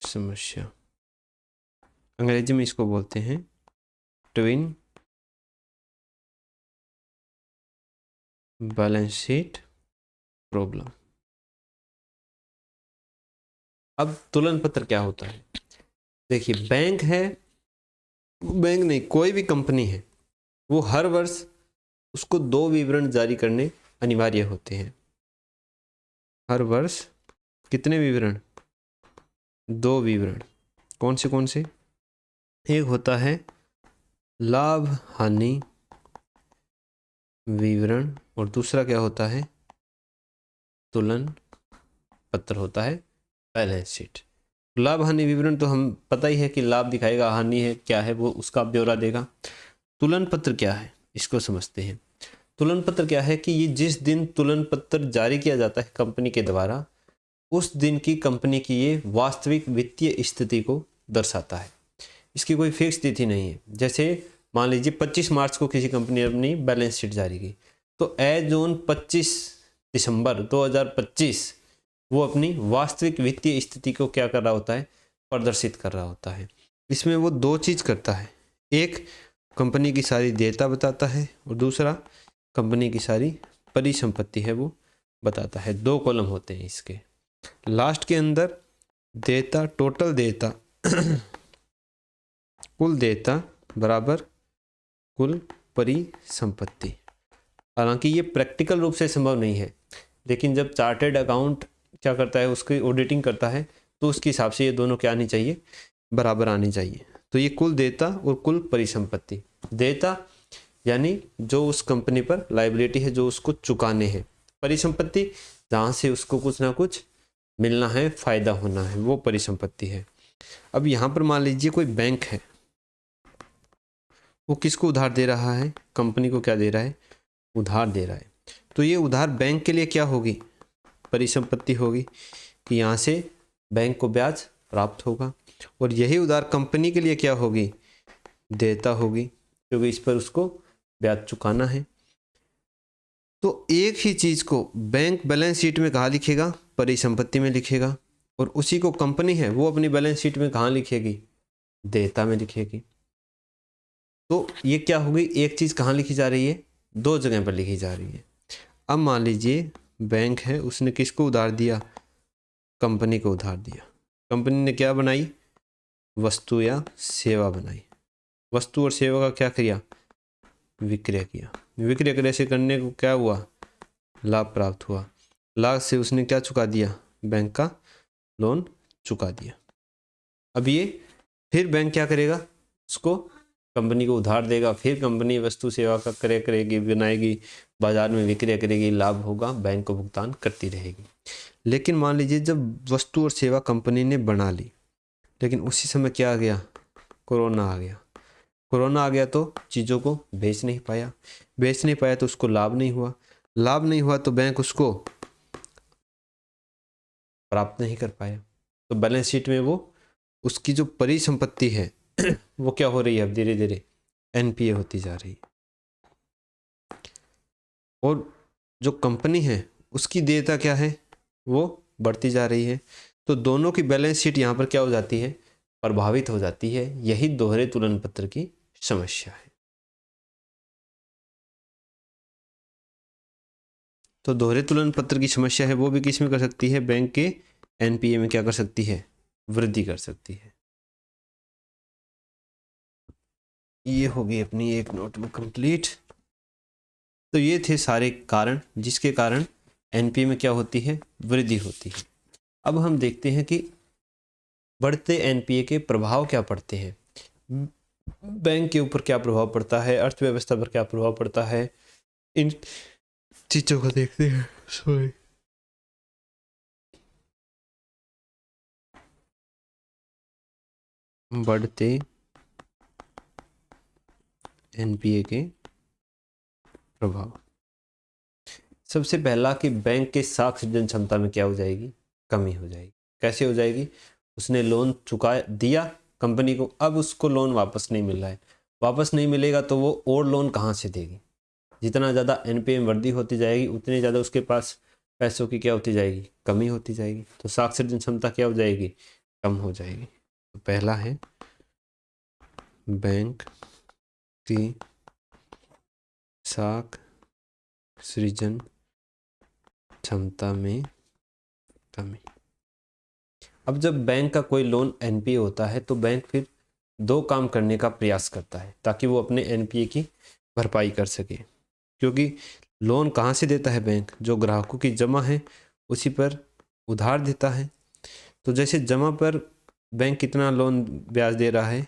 समस्या, अंग्रेजी में इसको बोलते हैं ट्विन बैलेंस शीट प्रॉब्लम। अब तुलन पत्र क्या होता है, देखिए बैंक है, बैंक नहीं कोई भी कंपनी है, वो हर वर्ष उसको 2 विवरण जारी करने अनिवार्य होते हैं। हर वर्ष कितने विवरण, 2 विवरण। कौन से, एक होता है लाभ हानि विवरण और दूसरा क्या होता है, तुलन पत्र होता है, बैलेंस शीट। लाभ हानि विवरण तो हम पता ही है कि लाभ दिखाएगा, हानि है क्या है वो उसका ब्यौरा देगा। तुलन पत्र क्या है इसको समझते हैं। तुलन पत्र क्या है कि ये जिस दिन तुलन पत्र जारी किया जाता है कंपनी के द्वारा, उस दिन की कंपनी की ये वास्तविक वित्तीय स्थिति को दर्शाता है। इसकी कोई फिक्स तिथि नहीं है। जैसे मान लीजिए 25 मार्च को किसी कंपनी ने अपनी बैलेंस शीट जारी की, तो एज ऑन 25 दिसंबर 2025 वो अपनी वास्तविक वित्तीय स्थिति को क्या कर रहा होता है, प्रदर्शित कर रहा होता है। इसमें वो दो चीज़ करता है, एक कंपनी की सारी देयता बताता है और दूसरा कंपनी की सारी परिसंपत्ति है वो बताता है। दो कॉलम होते हैं इसके। लास्ट के अंदर देयता, टोटल देयता कुल देयता बराबर कुल परिसंपत्ति। हालांकि ये प्रैक्टिकल रूप से संभव नहीं है, लेकिन जब चार्टेड अकाउंट क्या करता है, उसकी ऑडिटिंग करता है, तो उसके हिसाब से ये दोनों क्या आनी चाहिए, बराबर आनी चाहिए। तो ये कुल देयता और कुल परिसंपत्ति। देयता यानी जो उस कंपनी पर लायबिलिटी है, जो उसको चुकाने हैं। परिसंपत्ति जहाँ से उसको कुछ ना कुछ मिलना है, फायदा होना है, वो परिसंपत्ति है। अब यहाँ पर मान लीजिए कोई बैंक है, वो किसको उधार दे रहा है, कंपनी को क्या दे रहा है, उधार दे रहा है। तो ये उधार बैंक के लिए क्या होगी, परिसंपत्ति होगी, कि यहाँ से बैंक को ब्याज प्राप्त होगा। और यही उधार कंपनी के लिए क्या होगी, देयता होगी, क्योंकि इस पर उसको ब्याज चुकाना है। तो एक ही चीज़ को बैंक बैलेंस शीट में कहाँ लिखेगा, परिसंपत्ति में लिखेगा, और उसी को कंपनी है वो अपनी बैलेंस शीट में कहाँ लिखेगी, देयता में लिखेगी। तो ये क्या होगी, एक चीज़ कहाँ लिखी जा रही है, दो जगह पर लिखी जा रही है। अब मान लीजिए बैंक है, उसने किसको उधार दिया, कंपनी को उधार दिया। कंपनी ने क्या बनाई, वस्तु या सेवा बनाई। वस्तु और सेवा का क्या किया, विक्रय किया। विक्रय करे से करने को क्या हुआ, लाभ प्राप्त हुआ। लाभ से उसने क्या चुका दिया, बैंक का लोन चुका दिया। अब ये फिर बैंक क्या करेगा, उसको कंपनी को उधार देगा, फिर कंपनी वस्तु सेवा का क्रय करेगी, बनाएगी, बाजार में विक्रय करेगी, लाभ होगा, बैंक को भुगतान करती रहेगी। लेकिन मान लीजिए जब वस्तु और सेवा कंपनी ने बना ली, लेकिन उसी समय क्या आ गया, कोरोना आ गया। कोरोना आ गया तो चीज़ों को बेच नहीं पाया, बेच नहीं पाया तो उसको लाभ नहीं हुआ, लाभ नहीं हुआ तो बैंक उसको प्राप्त नहीं कर पाया। तो बैलेंस शीट में वो उसकी जो परिसंपत्ति है वो क्या हो रही है, अब धीरे धीरे एनपीए होती जा रही है। और जो कंपनी है उसकी देयता क्या है, वो बढ़ती जा रही है। तो दोनों की बैलेंस शीट यहाँ पर क्या हो जाती है, प्रभावित हो जाती है। यही दोहरे तुलन पत्र की समस्या है। तो दोहरे तुलन पत्र की समस्या है वो भी किस में कर सकती है, बैंक के एनपीए में क्या कर सकती है, वृद्धि कर सकती है। ये होगी अपनी एक नोटबुक कंप्लीट। तो ये थे सारे कारण जिसके कारण एनपीए में क्या होती है, वृद्धि होती है। अब हम देखते हैं कि बढ़ते एनपीए के प्रभाव क्या पड़ते हैं, बैंक के ऊपर क्या प्रभाव पड़ता है, अर्थव्यवस्था पर क्या प्रभाव पड़ता है, इन चीजों को देखते हैं। सॉरी, बढ़ते एनपीए के प्रभाव। सबसे पहला कि बैंक के साख सृजन क्षमता में क्या हो जाएगी, कमी हो जाएगी। कैसे हो जाएगी, उसने लोन चुका दिया कंपनी को, अब उसको लोन वापस नहीं मिल रहा है, वापस नहीं मिलेगा तो वो और लोन कहाँ से देगी। जितना ज़्यादा एनपीए में वृद्धि होती जाएगी उतनी ज़्यादा उसके पास पैसों की क्या होती जाएगी, कमी होती जाएगी। तो साख सृजन क्षमता क्या हो जाएगी, कम हो जाएगी। तो पहला है बैंक की साख सृजन क्षमता में कमी। अब जब बैंक का कोई लोन एनपीए होता है तो बैंक फिर दो काम करने का प्रयास करता है ताकि वो अपने एनपीए की भरपाई कर सके। क्योंकि लोन कहाँ से देता है बैंक, जो ग्राहकों की जमा है उसी पर उधार देता है। तो जैसे जमा पर बैंक कितना लोन ब्याज दे रहा है,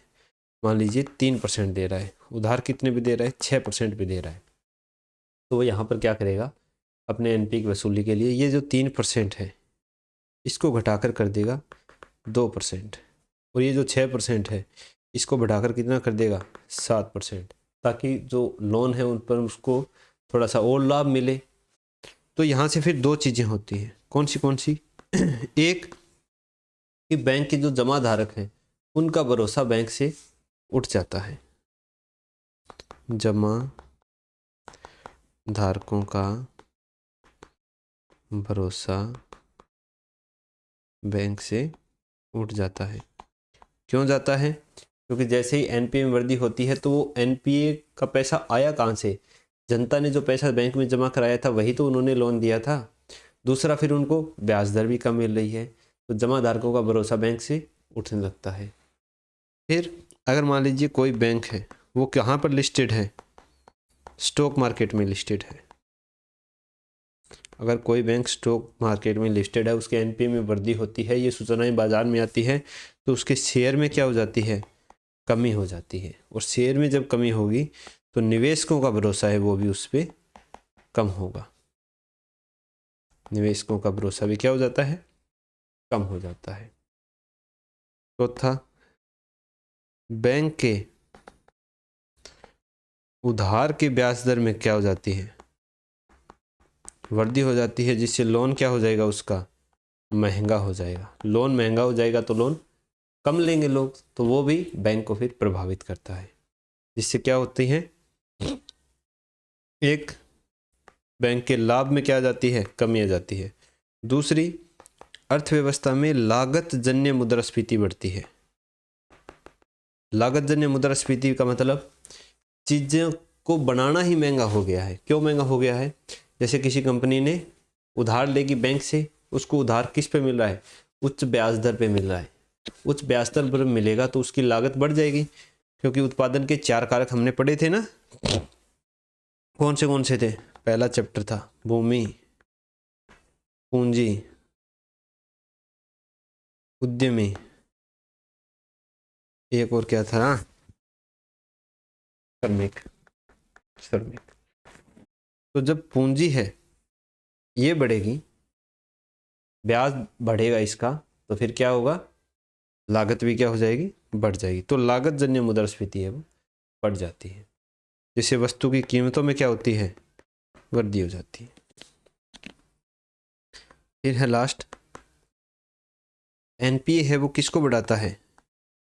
मान लीजिए 3% दे रहा है, उधार कितने भी दे रहा है, 6% भी दे रहा है। तो वो यहाँ पर क्या करेगा, अपने एनपीए की वसूली के लिए ये जो 3% है इसको घटाकर कर देगा 2%, और ये जो 6% है इसको बढ़ाकर कितना कर देगा 7%, ताकि जो लोन है उन पर उसको थोड़ा सा और लाभ मिले। तो यहाँ से फिर दो चीज़ें होती हैं, कौन सी एक कि बैंक के जो जमा धारक हैं उनका भरोसा बैंक से उठ जाता है, जमा धारकों का भरोसा बैंक से उठ जाता है। क्यों जाता है? क्योंकि जैसे ही एनपीए में वृद्धि होती है तो वो एनपीए का पैसा आया कहाँ से? जनता ने जो पैसा बैंक में जमा कराया था वही तो उन्होंने लोन दिया था। दूसरा, फिर उनको ब्याज दर भी कम मिल रही है, तो जमा धारकों का भरोसा बैंक से उठने लगता है। फिर अगर मान लीजिए कोई बैंक है, वो कहाँ पर लिस्टेड है? स्टॉक मार्केट में लिस्टेड है। अगर कोई बैंक स्टॉक मार्केट में लिस्टेड है, उसके एनपीए में वृद्धि होती है, ये सूचनाएं बाजार में आती है, तो उसके शेयर में क्या हो जाती है? कमी हो जाती है। और शेयर में जब कमी होगी तो निवेशकों का भरोसा है वो भी उस पर कम होगा। निवेशकों का भरोसा भी क्या हो जाता है? कम हो जाता है। चौथा, बैंक के उधार के ब्याज दर में क्या हो जाती है? वृद्धि हो जाती है, जिससे लोन क्या हो जाएगा? उसका महंगा हो जाएगा। लोन महंगा हो जाएगा तो लोन कम लेंगे लोग, तो वो भी बैंक को फिर प्रभावित करता है, जिससे क्या होती है? एक, बैंक के लाभ में क्या आ जाती है? कमी आ जाती है। दूसरी, अर्थव्यवस्था में लागत जन्य मुद्रास्फीति बढ़ती है। लागत जन्य मुद्रास्फीति का मतलब चीज़ों को बनाना ही महंगा हो गया है। क्यों महंगा हो गया है? जैसे किसी कंपनी ने उधार लेगी बैंक से, उसको उधार किस पे मिल रहा है? उच्च ब्याज दर पे मिल रहा है। उच्च ब्याज दर पर मिलेगा तो उसकी लागत बढ़ जाएगी, क्योंकि उत्पादन के 4 कारक हमने पढ़े थे ना। कौन से थे? पहला चैप्टर था भूमि, पूंजी, उद्यमी, एक और क्या था? श्रमिक। तो जब पूंजी है ये बढ़ेगी, ब्याज बढ़ेगा इसका, तो फिर क्या होगा? लागत भी क्या हो जाएगी? बढ़ जाएगी। तो लागत जन्य मुद्रास्फीति है वो बढ़ जाती है, जिससे वस्तु की कीमतों में क्या होती है? वृद्धि हो जाती है। फिर है लास्ट, एनपीए है वो किसको बढ़ाता है?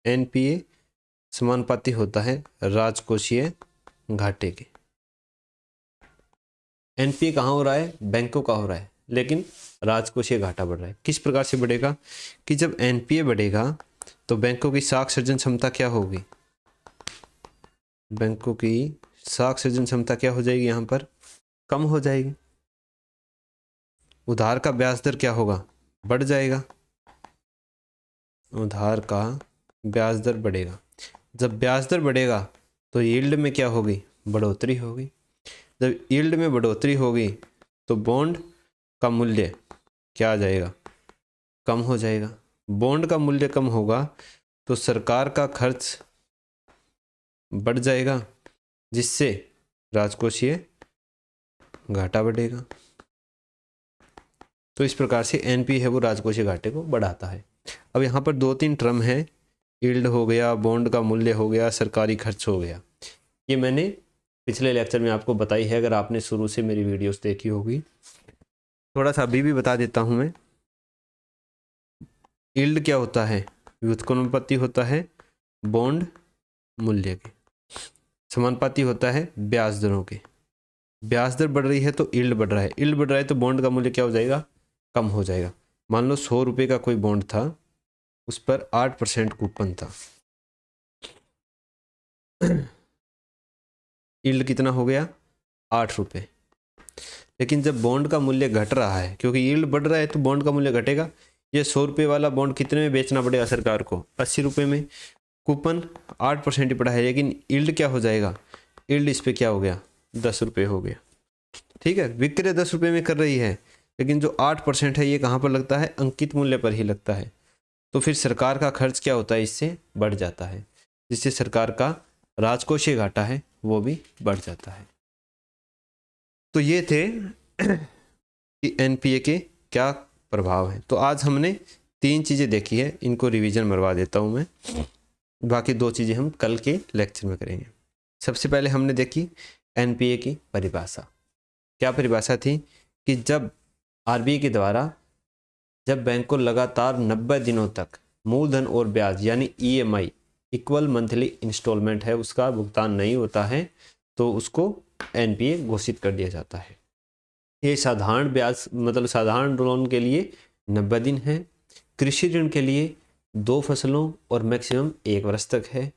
एनपीए समानुपाती होता है राजकोषीय घाटे के। एनपीए कहाँ हो रहा है? बैंकों का हो रहा है, लेकिन राजकोषीय घाटा बढ़ रहा है। किस प्रकार से बढ़ेगा? कि जब एनपीए बढ़ेगा तो बैंकों की साख सृजन क्षमता क्या होगी? बैंकों की साख सृजन क्षमता क्या हो जाएगी? यहाँ पर कम हो जाएगी। उधार का ब्याज दर क्या होगा? बढ़ जाएगा। उधार का ब्याज दर बढ़ेगा। जब ब्याज दर बढ़ेगा तो यील्ड में क्या होगी? बढ़ोतरी होगी। जब यील्ड में बढ़ोतरी होगी तो बॉन्ड का मूल्य क्या आ जाएगा? कम हो जाएगा। बॉन्ड का मूल्य कम होगा तो सरकार का खर्च बढ़ जाएगा, जिससे राजकोषीय घाटा बढ़ेगा। तो इस प्रकार से एनपी है वो राजकोषीय घाटे को बढ़ाता है। अब यहाँ पर 2-3 टर्म है, यील्ड हो गया, बॉन्ड का मूल्य हो गया, सरकारी खर्च हो गया। ये मैंने पिछले लेक्चर में आपको बताई है, अगर आपने शुरू से मेरी वीडियोस देखी होगी। थोड़ा सा अभी भी बता देता हूँ मैं। यील्ड क्या होता है? व्युत्पन्नपति होता है बॉन्ड मूल्य के, समानुपाती होता है ब्याज दरों के। ब्याज दर बढ़ रही है तो यील्ड बढ़ रहा है, यील्ड बढ़ रहा है तो बॉन्ड का मूल्य क्या हो जाएगा? कम हो जाएगा। मान लो 100 रुपये का कोई बॉन्ड था, उस पर 8% कूपन था, यील्ड कितना हो गया? 8 रुपये। लेकिन जब बॉन्ड का मूल्य घट रहा है, क्योंकि यील्ड बढ़ रहा है तो बॉन्ड का मूल्य घटेगा। ये 100 रुपये वाला बॉन्ड कितने में बेचना पड़ेगा सरकार को? 80 रुपये में। कूपन 8% ही पड़ा है, लेकिन यील्ड क्या हो जाएगा? यील्ड इस पर क्या हो गया? 10 रुपये हो गया। ठीक है, विक्रय 10 रुपये में कर रही है, लेकिन जो 8% है ये कहाँ पर लगता है? अंकित मूल्य पर ही लगता है। तो फिर सरकार का खर्च क्या होता है? इससे बढ़ जाता है, जिससे सरकार का राजकोषीय घाटा है वो भी बढ़ जाता है। तो ये थे कि एनपीए के क्या प्रभाव हैं। तो आज हमने 3 चीज़ें देखी है, इनको रिवीजन मरवा देता हूँ मैं, बाकी 2 चीज़ें हम कल के लेक्चर में करेंगे। सबसे पहले हमने देखी एनपीए की परिभाषा। क्या परिभाषा थी कि जब आरबीआई के द्वारा जब बैंक को लगातार 90 दिनों तक मूलधन और ब्याज यानी ईएमआई इक्वल मंथली इंस्टॉलमेंट है उसका भुगतान नहीं होता है तो उसको एनपीए घोषित कर दिया जाता है। ये साधारण ब्याज मतलब साधारण लोन के लिए 90 दिन है, कृषि ऋण के लिए 2 फसलों और मैक्सिमम 1 वर्ष तक है,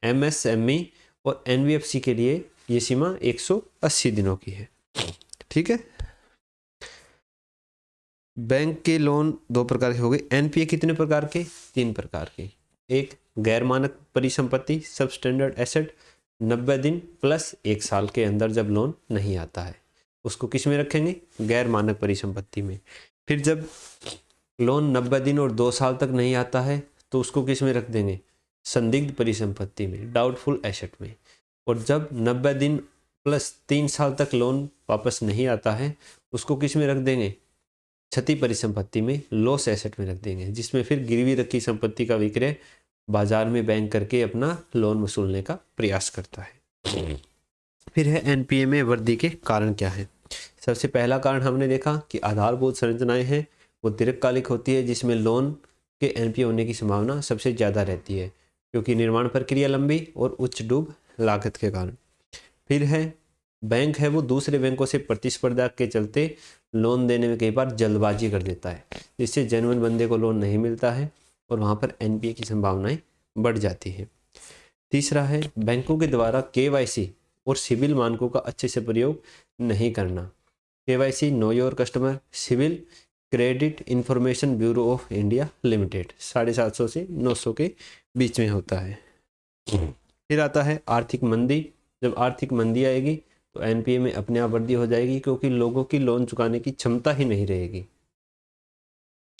एमएसएमई और एनबीएफसी के लिए ये सीमा 180 दिनों की है। ठीक है। बैंक के लोन 2 प्रकार के हो गए। एनपीए कितने प्रकार के? 3 प्रकार के। एक गैर मानक परिसंपत्ति सब स्टैंडर्ड एसेट, 90 दिन प्लस 1 साल के अंदर जब लोन नहीं आता है उसको किस में रखेंगे? गैर मानक परिसंपत्ति में। फिर जब लोन 90 दिन और 2 साल तक नहीं आता है तो उसको किस में रख देंगे? संदिग्ध परिसंपत्ति में, डाउटफुल एसेट में। और जब 90 दिन प्लस 3 साल तक लोन वापस नहीं आता है उसको किस में रख देंगे? क्षति परिसंपत्ति में, लॉस एसेट में रख देंगे, जिसमें फिर गिरवी रखी संपत्ति का विक्रय बाजार में बैंक करके अपना लोन वसूलने का प्रयास करता है। फिर है एनपीए में वृद्धि के कारण क्या है। सबसे पहला कारण हमने देखा कि आधारभूत संरचनाएं हैं वो दीर्घकालिक होती है जिसमें लोन के एनपीए होने की संभावना सबसे ज़्यादा रहती है क्योंकि निर्माण प्रक्रिया लंबी और उच्च डूब लागत के कारण। फिर है बैंक है वो दूसरे बैंकों से प्रतिस्पर्धा के चलते लोन देने में कई बार जल्दबाजी कर देता है जिससे जेन्युइन बंदे को लोन नहीं मिलता है और वहाँ पर एनपीए की संभावनाएं बढ़ जाती है। तीसरा है बैंकों के द्वारा केवाईसी और सिविल मानकों का अच्छे से प्रयोग नहीं करना। KYC know your customer, CIBIL credit information bureau of India limited 750 से 900 के बीच में होता है। फिर आता है आर्थिक मंदी। जब आर्थिक मंदी आएगी तो एनपीए में अपने आप वृद्धि हो जाएगी क्योंकि लोगों की लोन चुकाने की क्षमता ही नहीं रहेगी।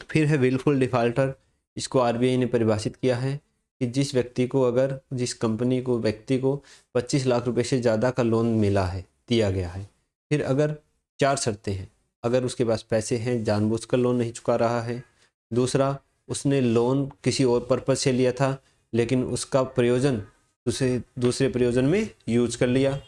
फिर है विलफुल डिफॉल्टर। इसको आरबीआई ने परिभाषित किया है कि जिस व्यक्ति को अगर जिस कंपनी को व्यक्ति को 25 लाख रुपए से ज़्यादा का लोन मिला है दिया गया है, फिर अगर 4 शर्तें हैं। अगर उसके पास पैसे हैं, जानबूझकर लोन नहीं चुका रहा है, दूसरा उसने लोन किसी और पर्पज से लिया था लेकिन उसका प्रयोजन दूसरे प्रयोजन में यूज कर लिया,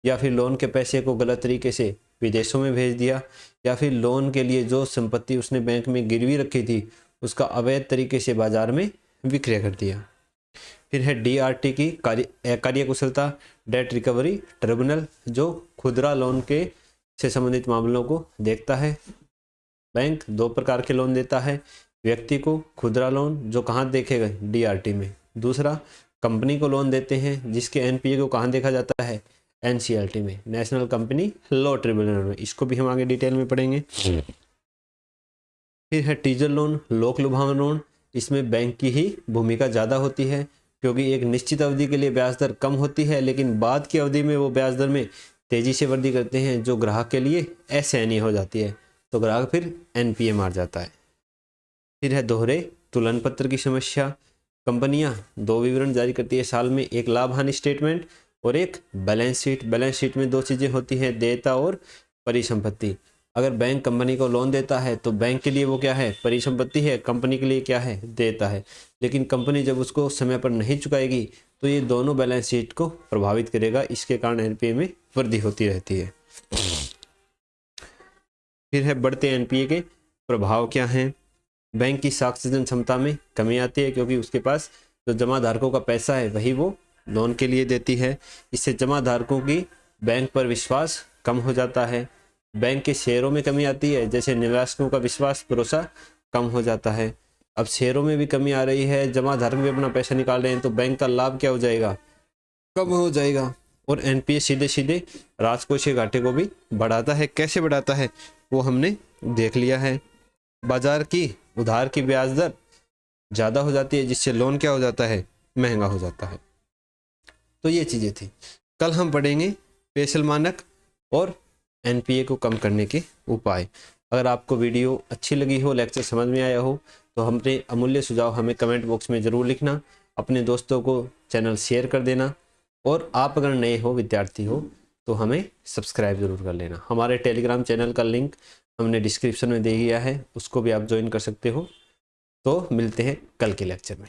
या फिर लोन के पैसे को गलत तरीके से विदेशों में भेज दिया, या फिर लोन के लिए जो संपत्ति उसने बैंक में गिरवी रखी थी उसका अवैध तरीके से बाजार में विक्रय कर दिया। फिर है डीआरटी की कार्यकुशलता, डेट रिकवरी ट्रिब्यूनल, जो खुदरा लोन के से संबंधित मामलों को देखता है। बैंक 2 प्रकार के लोन देता है, व्यक्ति को खुदरा लोन जो कहाँ देखेगा? डीआरटी में। दूसरा कंपनी को लोन देते हैं जिसके एनपीए को कहाँ देखा जाता है? एनसीएलटी में, नेशनल कंपनी लॉ ट्रिब्यूनल में। इसको भी हम आगे डिटेल में पढ़ेंगे। फिर है टीजर लोन, लोक लुभावन लोन। इसमें बैंक की ही भूमिका ज़्यादा होती है क्योंकि एक निश्चित अवधि के लिए ब्याज दर कम होती है लेकिन बाद की अवधि में वो ब्याज दर में तेजी से वृद्धि करते हैं जो ग्राहक के लिए असहनीय हो जाती है, तो ग्राहक फिर एनपीए मार जाता है। फिर है दोहरे तुलन पत्र की समस्या। कंपनियां 2 विवरण जारी करती है साल में, एक लाभ हानि स्टेटमेंट और एक बैलेंस शीट। बैलेंस शीट में 2 चीज़ें होती हैं, देयता और परिसंपत्ति। अगर बैंक कंपनी को लोन देता है तो बैंक के लिए वो क्या है? परिसंपत्ति है, कंपनी के लिए क्या है? देयता है। लेकिन कंपनी जब उसको समय पर नहीं चुकाएगी तो ये दोनों बैलेंस शीट को प्रभावित करेगा, इसके कारण एनपीए में वृद्धि होती रहती है। फिर है बढ़ते एनपीए के प्रभाव क्या हैं। बैंक की साक्ष्यजन क्षमता में कमी आती है क्योंकि उसके पास जो जमा धारकों का पैसा है वही वो लोन के लिए देती है। इससे जमा धारकों की बैंक पर विश्वास कम हो जाता है। बैंक के शेयरों में कमी आती है, जैसे निवेशकों का विश्वास भरोसा कम हो जाता है। अब शेयरों में भी कमी आ रही है, जमा धारक भी अपना पैसा निकाल रहे हैं तो बैंक का लाभ क्या हो जाएगा? कम हो जाएगा। और एनपीए सीधे सीधे राजकोषीय घाटे को भी बढ़ाता है। कैसे बढ़ाता है वो हमने देख लिया है। बाजार की उधार की ब्याज दर ज़्यादा हो जाती है जिससे लोन क्या हो जाता है? महंगा हो जाता है। तो ये चीज़ें थी। कल हम पढ़ेंगे पेशल मानक और एनपीए को कम करने के उपाय। अगर आपको वीडियो अच्छी लगी हो, लेक्चर समझ में आया हो तो अपने अमूल्य सुझाव हमें कमेंट बॉक्स में ज़रूर लिखना। अपने दोस्तों को चैनल शेयर कर देना और आप अगर नए हो, विद्यार्थी हो तो हमें सब्सक्राइब ज़रूर कर लेना। हमारे टेलीग्राम चैनल का लिंक हमने डिस्क्रिप्शन में दे दिया है, उसको भी आप ज्वाइन कर सकते हो। तो मिलते हैं कल के लेक्चर में।